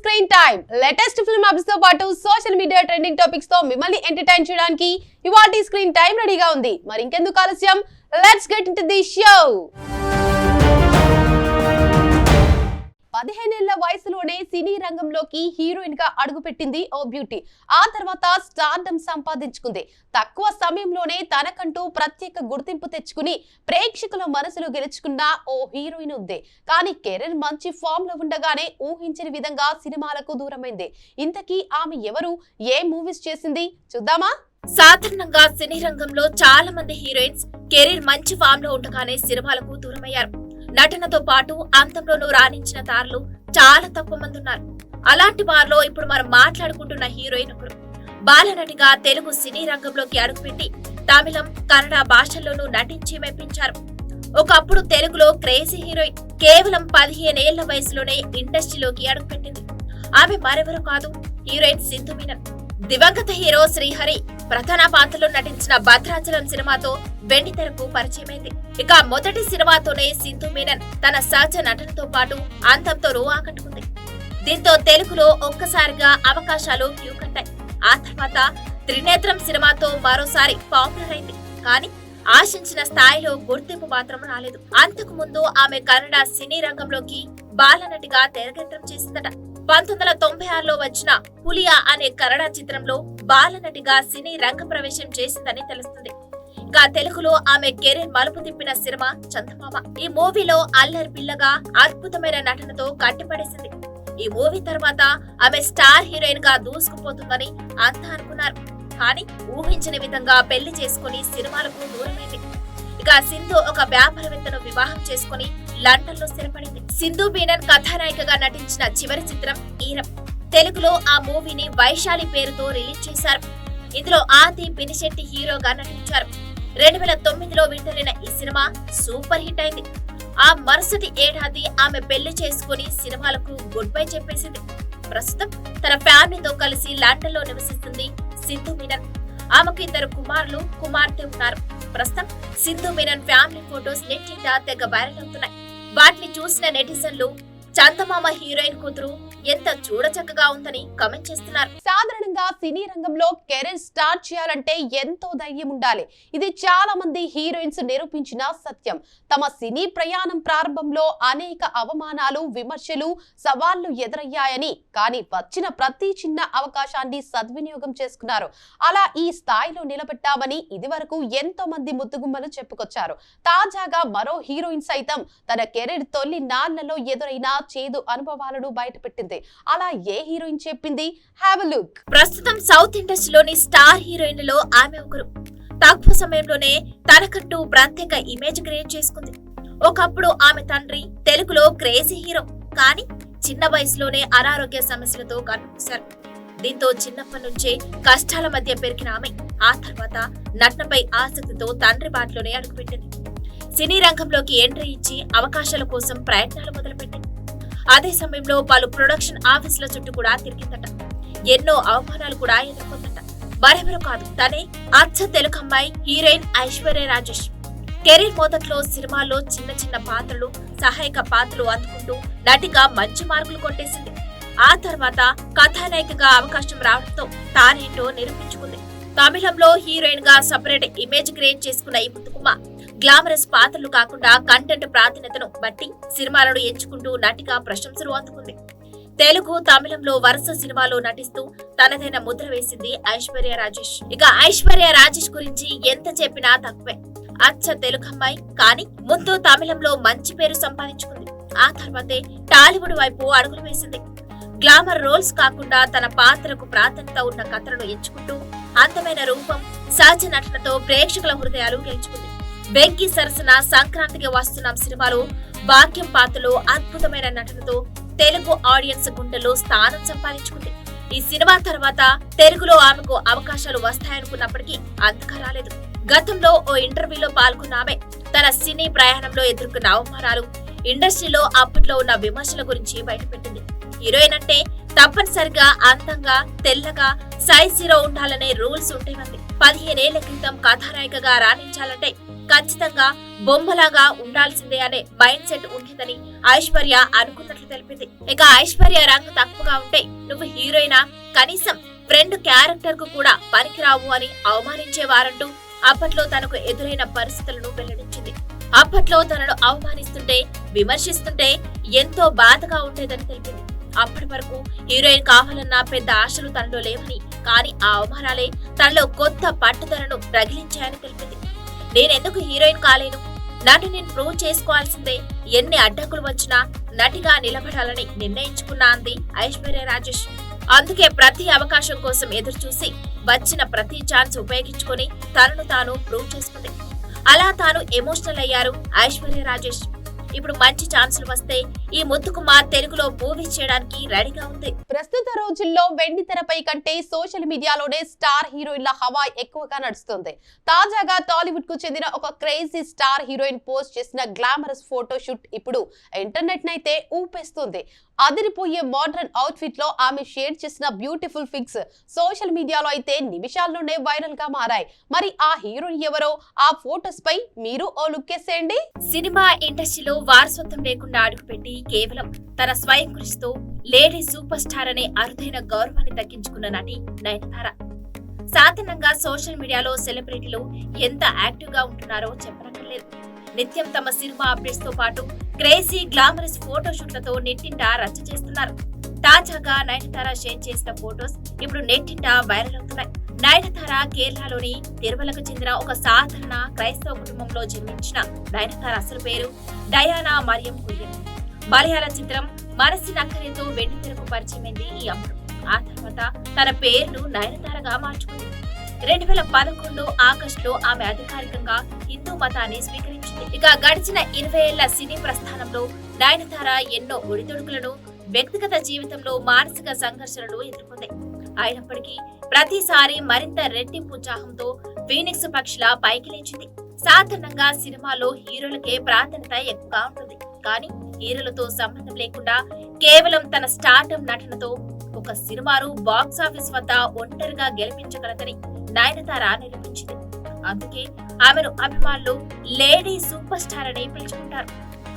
Screen time latest film updates తో పాటు social media trending topics తో మిమ్మల్ని ఎంటర్టైన్ చేయడానికి ఇవాల్టి స్క్రీన్ టైం రెడీగా ఉంది. మరి ఇంకెందుకు ఆలస్యం, let's get into the show. 15 ఏళ్ల వయసులోనే సినీ రంగంలోకి హీరోయిన్ గా అడుగుపెట్టింది ఓ బ్యూటీ. ఆ తర్వాత స్టార్డమ్ సంపాదించుకుంది. తక్కువ సమయంలోనే తనకంటూ ప్రత్యేక గుర్తింపు తెచ్చుకుని ప్రేక్షకుల మనసులు గెలుచుకున్న ఓ హీరోయిన్ ఉంది. కానీ కెరీర్ మంచి ఫామ్ లో ఉండగానే ఊహించని విధంగా సినిమాలకు దూరమైంది. ఇంతకీ ఆమె ఎవరు, ఏ మూవీస్ చేసింది చూద్దామా? సాధారణంగా సినీ రంగంలో చాలా మంది హీరోయిన్స్ కెరీర్ మంచి ఫామ్ లో ఉండగానే సినిమాలకు దూరమయ్యారు. నటనతో పాటు అంతంలోనూ రాణించిన తారలు చాలా తక్కువ మంది ఉన్నారు. అలాంటి వారిలో ఇప్పుడు మనం మాట్లాడుకుంటున్న హీరోయిన్ ఒకరు. బాలనటిగా తెలుగు సినీ రంగంలోకి అడుగుపెట్టి తమిళం, కన్నడ భాషల్లోనూ నటించి మెప్పించారు. ఒకప్పుడు తెలుగులో క్రేజీ హీరోయిన్. కేవలం 15 ఏళ్ల వయసులోనే ఇండస్ట్రీలోకి అడుగుపెట్టింది. ఆమె మరెవరు కాదు, హీరోయిన్ సింధు మీనన్. దివంగత హీరో శ్రీహరి ప్రధాన పాత్రలో నటించిన భద్రాచలం సినిమాతో వెండితెరకు పరిచయమైంది. ఇక మొదటి సినిమాతోనే సింధు మీనన్ తన సహజ నటనతో పాటు అందంతో ఆకట్టుకుంది. దీంతో తెలుగులో ఒక్కసారిగా అవకాశాలు క్యూ కట్టాయి. ఆ తర్వాత త్రినేత్రం సినిమాతో మరోసారి పాపులర్ అయింది. కానీ ఆశించిన స్థాయిలో గుర్తింపు మాత్రం రాలేదు. అంతకు ముందు ఆమె కన్నడ సినీ రంగంలోకి బాలనటిగా తెరకెక్కడం చేసిందట. 1996లో వచ్చిన పులియా అనే కన్నడ చిత్రంలో బాలనటిగా సినీ రంగ ప్రవేశం చేసిందని తెలుస్తుంది. ఇక తెలుగులో ఆమె కెరీర్ మలుపు తిప్పిన సినిమా చందమామ. ఈ మూవీలో అల్లరి పిల్లగా అద్భుతమైన నటనతో కట్టిపడేసింది. ఈ మూవీ తర్వాత ఆమె స్టార్ హీరోయిన్ గా దూసుకుపోతుందని అంతా అనుకున్నారు. కానీ ఊహించిన విధంగా పెళ్లి చేసుకుని సినిమాలకు దూరమైంది. ఇక సింధు ఒక వ్యాపారవేత్తను వివాహం చేసుకుని లండన్ లో స్థిరపడింది. సింధు మీనన్ కథానాయికగా నటించిన చివరి చిత్రం ఈరం. తెలుగులో ఆ మూవీని వైశాలి పేరుతో రిలీజ్ చేశారు. ఇందులో ఆది పినిశెట్టి హీరోగా నటించారు. 2009లో విడుదలైన ఈ సినిమా సూపర్ హిట్ అయింది. ఆ మరుసటి ఏడాది ఆమె పెళ్లి చేసుకుని సినిమాలకు గుడ్ బై చెప్పేసింది. ప్రస్తుతం తన ఫ్యామిలీతో కలిసి లండన్ లో నివసిస్తుంది సింధు మీనన్. ఆమెకు 2 కుమారులు, కుమార్తె ఉన్నారు. ప్రస్తుతం సింధు మీనన్ ఫ్యామిలీ ఫోటోస్ నెట్టింట తెగ వైరల్ అవుతున్నాయి. వాటిని చూసిన నెటిజన్లు చందమామ హీరోయిన్ కూతురు ఎంత చూడచక్కగా ఉందని కామెంట్ చేస్తున్నారు. సాధారణంగా సినీ రంగంలో కెరీర్ స్టార్ట్ చేయాలంటే ఎంతో ధైర్యం ఉండాలి. ఇది చాలా మంది హీరోయిన్స్ నిరూపించిన సత్యం. తమ సినీ ప్రయాణం ప్రారంభంలో అనేక అవమానాలు, విమర్శలు, సవాళ్లు ఎదురయ్యాయని, కానీ వచ్చిన ప్రతి చిన్న అవకాశాన్ని సద్వినియోగం చేసుకున్నారు. అలా ఈ స్థాయిలో నిలబెట్టామని ఇదివరకు ఎంతో మంది ముద్దుగుమ్మలు చెప్పుకొచ్చారు. తాజాగా మరో హీరోయిన్ సైతం తన కెరీర్ తొలి నాళ్లలో ఎదురైన చేదు అనుభవాలను బయటపెట్టింది. అలా ఏ హీరోయిన్ చెప్పింది? Have a look. ప్రస్తుతం సౌత్ ఇండస్ట్రీలోని స్టార్ హీరోయిన్లలో ఆమె ఒకరు. తక్కువ సమయంలోనే తనకంటూ ప్రత్యేక ఇమేజ్ క్రియేట్ చేసుకుంది. ఒకప్పుడు ఆమె తండ్రి తెలుగులో క్రేజీ హీరో. కానీ చిన్న వయసులోనే అనారోగ్య సమస్యలతో కన్నుమూశారు. దీంతో చిన్నప్పటి నుంచే కష్టాల మధ్య పెరిగిన ఆమె ఆ తర్వాత నటనపై ఆసక్తితో తండ్రి బాటలోనే అడుగుపెట్టింది. సినీ రంగంలోకి ఎంట్రీ ఇచ్చి అవకాశాల కోసం ప్రయత్నాలు మొదలుపెట్టింది. అదే సమయంలో పలు ప్రొడక్షన్ ఆఫీసుల చుట్టూ కూడా తిరిగిందట. ఎన్నో అవమానాలు కూడా ఎదుర్కొందట. మరెవరు కాదు, తనే అచ్చ తెలుగు అమ్మాయి హీరోయిన్ ఐశ్వర్య రాజేష్. కెరీర్ మొదట్లో సినిమాల్లో చిన్న చిన్న పాత్రలు, సహాయక పాత్రలు అందుకుంటూ నటిగా మంచి మార్కులు కొట్టేసింది. ఆ తర్వాత కథానాయికగా అవకాశం రావడంతో తానేంటో నిరూపించుకుంది. తమిళంలో హీరోయిన్ గా సపరేట్ ఇమేజ్ క్రియేట్ చేసుకున్న ఈ ముత్తుకుమ్మ గ్లామరస్ పాత్రలు కాకుండా కంటెంట్ ప్రాధాన్యతను బట్టి సినిమాలను ఎంచుకుంటూ నటిగా ప్రశంసలు అందుకుంది. తెలుగు, తమిళంలో వరుస సినిమాలో నటిస్తూ తనదైన ముద్ర వేసింది ఐశ్వర్య రాజేష్. ఇక ఐశ్వర్య రాజేష్ గురించి ఎంత చెప్పినా తక్కువే. అచ్చ తెలుగు అమ్మాయి, కానీ ముందు తమిళంలో మంచి పేరు సంపాదించుకుంది. ఆ తర్వాతే టాలీవుడ్ వైపు అడుగులు వేసింది. గ్లామర్ రోల్స్ కాకుండా తన పాత్రకు ప్రాధాన్యత ఉన్న కథలను ఎంచుకుంటూ అందమైన రూపం, సహజ నటనతో ప్రేక్షకుల హృదయాలు గెలుచుకుంది. వెంకీ సరసన సంక్రాంతికి వస్తున్నాం సినిమాలో భాగ్యం పాత్రలో అద్భుతమైన నటనతో తెలుగు ఆడియన్స్ గుండెల్లో స్థానం సంపాదించుకుంది. ఈ సినిమా తర్వాత తెలుగులో ఆమెకు అవకాశాలు వస్తాయనుకున్నప్పటికీ అంతగా రాలేదు. గతంలో ఓ ఇంటర్వ్యూలో పాల్గొన్న ఆమె తన సినీ ప్రయాణంలో ఎదుర్కొన్న అవమానాలు, ఇండస్ట్రీలో అప్పట్లో ఉన్న విమర్శల గురించి బయటపెట్టింది. హీరోయిన్ అంటే తప్పనిసరిగా అందంగా, తెల్లగా, సైజ్ 0 ఉండాలనే రూల్స్ ఉండేవంది. 15 ఏళ్ల క్రితం కథానాయికగా రాణించాలంటే ఖచ్చితంగా బొమ్మలాగా ఉండాల్సిందే అనే మైండ్ సెట్ ఉండేదని ఐశ్వర్య అనుకున్నట్లు తెలిపింది. ఇక ఐశ్వర్య రంగు తక్కువగా ఉంటే నువ్వు హీరోయినా, కనీసం ఫ్రెండ్ క్యారెక్టర్ కు కూడా పనికిరావు అని అవమానించేవారంటూ అప్పట్లో తనకు ఎదురైన పరిస్థితులను వెల్లడించింది. అప్పట్లో తనను అవమానిస్తుంటే, విమర్శిస్తుంటే ఎంతో బాధగా ఉండేదని తెలిపింది. అప్పటి వరకు హీరోయిన్ కావాలన్న పెద్ద ఆశలు తనలో లేవని, కానీ ఆ అవమానాలే తనలో కొత్త పట్టుదలను రగిలించాయని తెలిపింది. నేనెందుకు హీరోయిన్ కాలేను, నన్ను నేను ప్రూవ్ చేసుకోవాల్సిందే, ఎన్ని అడ్డంకులు వచ్చినా నటిగా నిలబడాలని నిర్ణయించుకున్నా అంది ఐశ్వర్య రాజేష్. అందుకే ప్రతి అవకాశం కోసం ఎదురు చూసి వచ్చిన ప్రతి ఛాన్స్ ఉపయోగించుకొని తనను తాను ప్రూవ్ చేసుకుంది. అలా తాను ఎమోషనల్ అయ్యారు ఐశ్వర్య రాజేష్. ఇప్పుడు మంచి ఛాన్సులు వస్తే ఈ ముద్దుకుమార్ తెలుగులో మూవీస్ చేయడానికి రెడీగా ఉంది. ప్రస్తుత రోజుల్లో వెండి తెరపై కంటే సోషల్ మీడియాలోనే స్టార్ హీరోయిన్ల హవా ఎక్కువగా నడుస్తుంది. తాజాగా టాలీవుడ్ కు చెందిన ఒక క్రేజీ స్టార్ హీరోయిన్ పోస్ట్ చేసిన గ్లామరస్ ఫోటో షూట్ ఇప్పుడు ఇంటర్నెట్ నైతే ఊపేస్తుంది. అదిరిపోయే మోడర్న్ అవుట్ఫిట్ లో ఆమె షేర్ చేసిన బ్యూటిఫుల్ పిక్స్ సోషల్ మీడియాలో అయితే నిమిషాల్లోనే వైరల్ గా మారాయి. మరి ఆ హీరోయిన్ ఎవరో, ఆ ఫోటోస్ పై మీరు ఓ లుక్ వేసేయండి. సినిమా ఇండస్ట్రీలో వారసత్వం లేకుండా అడుగుపెట్టి కేవలం తన స్వయం కృషితో లేడీ సూపర్ స్టార్ అనే అరుదైన గౌరవాన్ని దక్కించుకున్న నటి నయనతార. సాధారణంగా సోషల్ మీడియాలో సెలబ్రిటీలు ఎంత యాక్టివ్ గా ఉంటున్నారో చెప్పనక్కర్లేదు. నిత్యం తమ సినిమా అప్డేట్స్ తో పాటు క్రేజీ గ్లామరస్ ఫోటో షూట్లతో నెట్టింట రచ్చ చేస్తున్నారు. తాజాగా నయనతార షేర్ చేసిన ఫోటోస్ ఇప్పుడు నెట్టింట వైరల్ అవుతున్నాయి. నయనతార కేరళలోని తిరుమలకు చెందిన ఒక సాధారణ క్రైస్తవ కుటుంబంలో జన్మించిన నయనతార అసలు పేరు డయానా మరియం కురియన్. మలయాళ చిత్రం మనసి నక్కరేతో వెండితెరకు పరిచయమైంది ఈ అమ్మడు. ఆ తర్వాత తన పేరును నయనతారగా మార్చుకుంది. 2011 ఆగస్టులో ఆమె అధికారికంగా హిందూ మతాన్ని స్వీకరించింది. ఇక గడిచిన 20 ఏళ్ల సినీ ప్రస్థానంలో నయనతార ఎన్నో ఒడిదొడుకులను, వ్యక్తిగత జీవితంలో మానసిక సంఘర్షణలు ఎదుర్కొంది. అయినప్పటికీ ప్రతిసారి మరింత రెట్టింపు ఉత్సాహంతో ఫీనిక్స్ పక్షిలా పైకి లేచింది. సాధారణంగా సినిమాలో హీరోలకే ప్రాధాన్యత ఎక్కువగా ఉంటుంది, కానీ హీరోలతో సంబంధం లేకుండా కేవలం తన స్టార్డమ్ నటనతో ఒక సినిమాను బాక్సాఫీస్ వద్ద ఒంటరిగా గెలిపించగలదని నయనతార నిరూపించింది. అందుకే ఆమెను అభిమానులు లేడీ సూపర్ స్టార్ అని పిలుచుకుంటారు.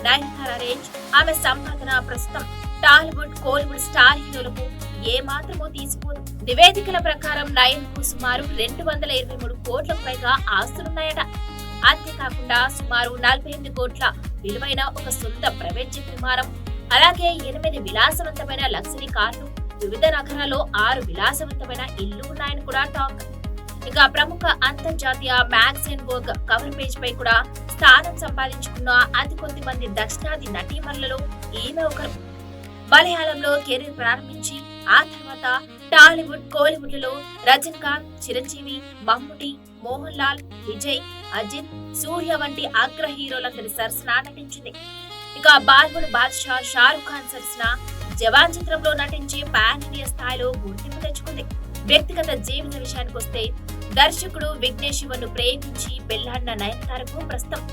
నయనతార రేంజ్, ఆమె సంపాదన ప్రస్తుతం టాలీవుడ్, కోలీవుడ్ స్టార్ హీరోలకు ఏ మాత్రమో తీసిపోదు. నివేదికల ప్రకారం నయన్కు సుమారు 223 కోట్లకు పైగా ఆస్తులున్నాయట. అంతేకాకుండా సుమారు 48 కోట్ల విలువైన ఒక సొంత ప్రైవేట్ జెట్ విమానం, అలాగే 8 విలాసవంతమైన లగ్జరీ కార్లు, వివిధ నగరాల్లో 6 విలాసవంతమైన ఇల్లు ఉన్నాయని కూడా టాక్. ఇక ప్రముఖ అంతర్జాతీయ మ్యాగజైన్ వోగ్ కవర్ పేజ్ పై కూడా స్థానం సంపాదించుకున్న అతి కొద్ది మంది దక్షిణాది నటీమణులలో ఈమె ఒకరు. మలయాళంలో కెరీర్ ప్రారంభించి ఆ తర్వాత టాలీవుడ్, కోలీవుడ్ లలో రజనీకాంత్, చిరంజీవి, మమ్ముటి, మోహన్ లాల్, విజయ్, అజిత్, సూర్య వంటి అగ్ర హీరోలందరి సరసన నటించింది. ఇక బాలీవుడ్ బాద్షా షారుఖ్ ఖాన్ సరసన జవాన్ చిత్రంలో నటించి పాన్ ఇండియా స్థాయిలో గుర్తింపు తెచ్చుకుంది. వ్యక్తిగత జీవిత విషయానికి వస్తే దర్శకుడు విఘ్నేష్ శివన్ను ప్రేమించి పెళ్లాడిన నయనతారకు ప్రస్తుతం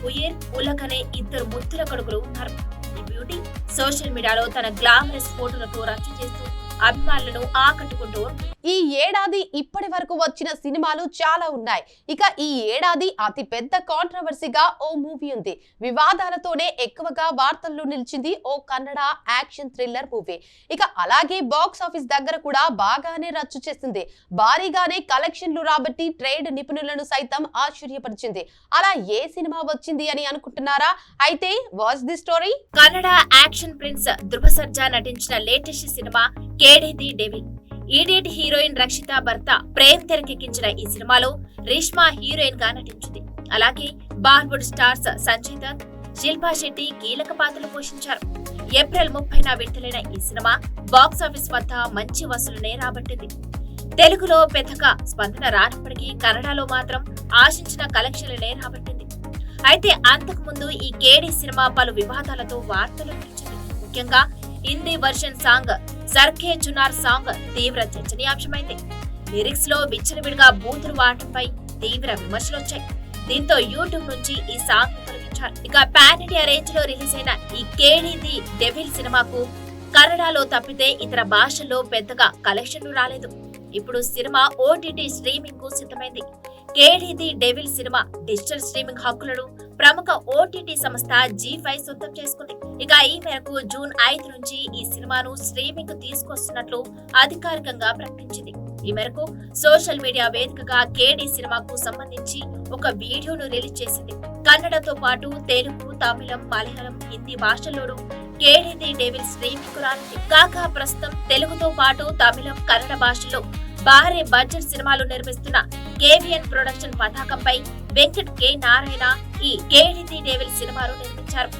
ఉయిర్, ఉలగ్ అనే 2 ముద్దుల కొడుకులు ఉన్నారు. ఈ బ్యూటీ సోషల్ మీడియాలో తన గ్లామరస్ ఫోటోలతో రచ్చ చేస్తూ అభిమానులను ఆకట్టుకుంటూ. ఈ ఏడాది ఇప్పటి వరకు వచ్చిన సినిమాలు చాలా ఉన్నాయి. ఇక ఈ ఏడాది అతి పెద్ద కాంట్రవర్సీగా ఓ మూవీ ఉంది. వివాదాలతోనే ఎక్కువగా వార్తల్లో నిలిచింది ఓ కన్నడ యాక్షన్ థ్రిల్లర్ మూవీ. ఇక అలాగే బాక్స్ ఆఫీస్ దగ్గర కూడా బాగానే రచ్చు చేసింది. భారీగానే కలెక్షన్లు రాబట్టి ట్రేడ్ నిపుణులను సైతం ఆశ్చర్యపరిచింది. అలా ఏ సినిమా వచ్చింది అని అనుకుంటున్నారా? అయితే watch the story. Kannada action prince Dhruva Sarja నటించిన latest cinema KD the devil. Idiot heroine Rakshita భర్త ప్రేమ్ తెరకెక్కించిన ఈ సినిమాలో రేష్మా హీరోయిన్ గా నటించింది. అలాగే బాలీవుడ్ స్టార్స్ సంజయ్ దత్, శిల్పా శెట్టి కీలక పాత్రలు పోషించారు. ఏప్రిల్ 30న విడుదలైన ఈ సినిమా బాక్సాఫీస్ వద్ద మంచి వసూలునే రాబట్టింది. తెలుగులో పెద్దగా స్పందన రానప్పటికీ కన్నడలో మాత్రం ఆశించిన కలెక్షన్లనే రాబట్టింది. అయితే అంతకు ముందు ఈ కేడీ సినిమా పలు వివాదాలతో వార్తలు నిలిచింది. ముఖ్యంగా Hindi version song సర్ఖే Chunar song తీవ్ర చర్చనీయాంశమైంది. లిరిక్స్ లో విచ్చలవిడిగా బూతులు వాడటంపై తీవ్ర విమర్శలొచ్చాయి. దీంతో యూట్యూబ్ నుంచి ఈ సాంగ్ తొలగించారు. ఇక పాన్ ఇండియా రేంజ్ లో రిలీజ్ అయిన ఈ కేడీ ది డెవిల్ సినిమాకు కన్నడలో తప్పితే ఇతర భాషల్లో పెద్దగా కలెక్షన్లు రాలేదు. ఇప్పుడు సినిమా ఓటీటీ స్ట్రీమింగ్ కు సిద్ధమైంది. KD the devil cinema digital streaming హక్కులను ప్రముఖ ఓటీటీ సంస్థ G5 సొంతం చేసుకుంది. ఇక ఈ మేరకు జూన్ 5 నుంచి ఈ సినిమాను స్ట్రీమింగ్ తీసుకొస్తున్నట్లు అధికారికంగా ప్రకటించింది. ఈ మేరకు సోషల్ మీడియా వేదికగా కేడీ సినిమాకు సంబంధించి ఒక వీడియోను రిలీజ్ చేసింది. కన్నడతో పాటు తెలుగు, తమిళం, మలయాళం, హిందీ భాషల్లోనూ కేడీ ది డెవిల్ స్ట్రీమింగ్ రానుంది. కాగా ప్రస్తుతం తెలుగుతో పాటు తమిళం, కన్నడ భాషల్లో భారీ బడ్జెట్ సినిమాలు నిర్మిస్తున్న KVN ప్రొడక్షన్ పతాకంపై వెంకట్ కె నారాయణ ఈ కేడీ ది డెవిల్ సినిమాను నిర్మించారు.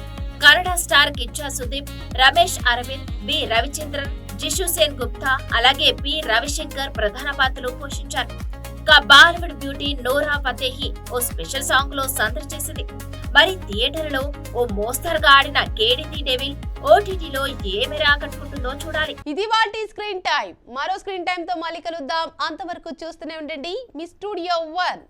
కన్నడ స్టార్ కిచ్చా సుదీప్, రమేష్ అరవింద్, బి రవిచంద్రన్, జిషు సేన్ గుప్తా, అలాగే పి రవిశంకర్ ప్రధాన పాత్రలు పోషించారు. బాలీవుడ్ బ్యూటీ నోరా ఫతేహి ఓ స్పెషల్ సాంగ్ లో సందడి చేసింది. మరి థియేటర్లో ఓ మోస్తరుగా ఆడిన కేడీ ది డెవిల్ ఓటీటీలో ఏమి రాకట్టుకుంటుందో చూడాలి. ఇది వాటి స్క్రీన్ టైం. మరో స్క్రీన్ టైం తో మళ్ళీ కలుద్దాం. అంతవరకు చూస్తూనే ఉండండి మీ స్టూడియో 1.